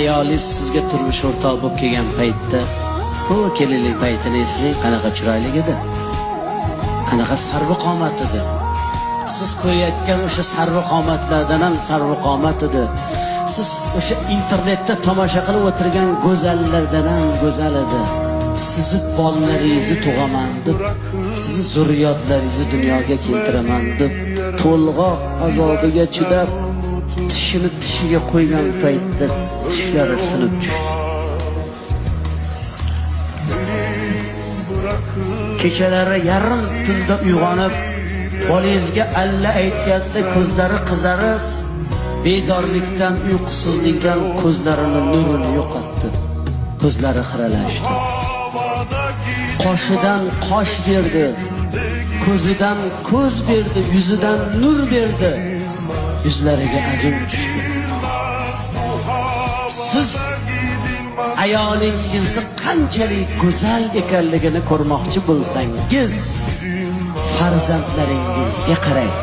ayolingiz sizga turmush o'rtoq bo'lib kelgan paytda, bu kelinlik paytini eslang, qanaqa chiroyli edi, qanaqa sarvqomat edi. Siz ko'rayotgan o'sha sarvqomatlardan ham sarvqomat edi. Siz o'sha internetda tomosha qilib o'tirgan go'zallardan ham go'zal edi. Sizni bolalaringizni tug'aman deb, sizni zurriyotlaringizni dunyoga keltiraman deb, to'lg'oq azobiga chidab, tishini tishiga qo'ygan paytda tishlari sinib tushdi. Kechalari yarim tunda uyg'onib, bolangizga alla aytganda ko'zlari qizarib, bedorlikdan, uyqusizlikdan ko'zlarining nurini yo'qotdi. Ko'zlari xiralashdi. Qoshidan qosh berdi, ko'zidan ko'z berdi, yuzidan nur berdi, yuzlariga ajin tushdi. Siz ayolingizni qanchalik go'zal ekanligini ko'rmoqchi bo'lsangiz, farzandlaringizga qarang.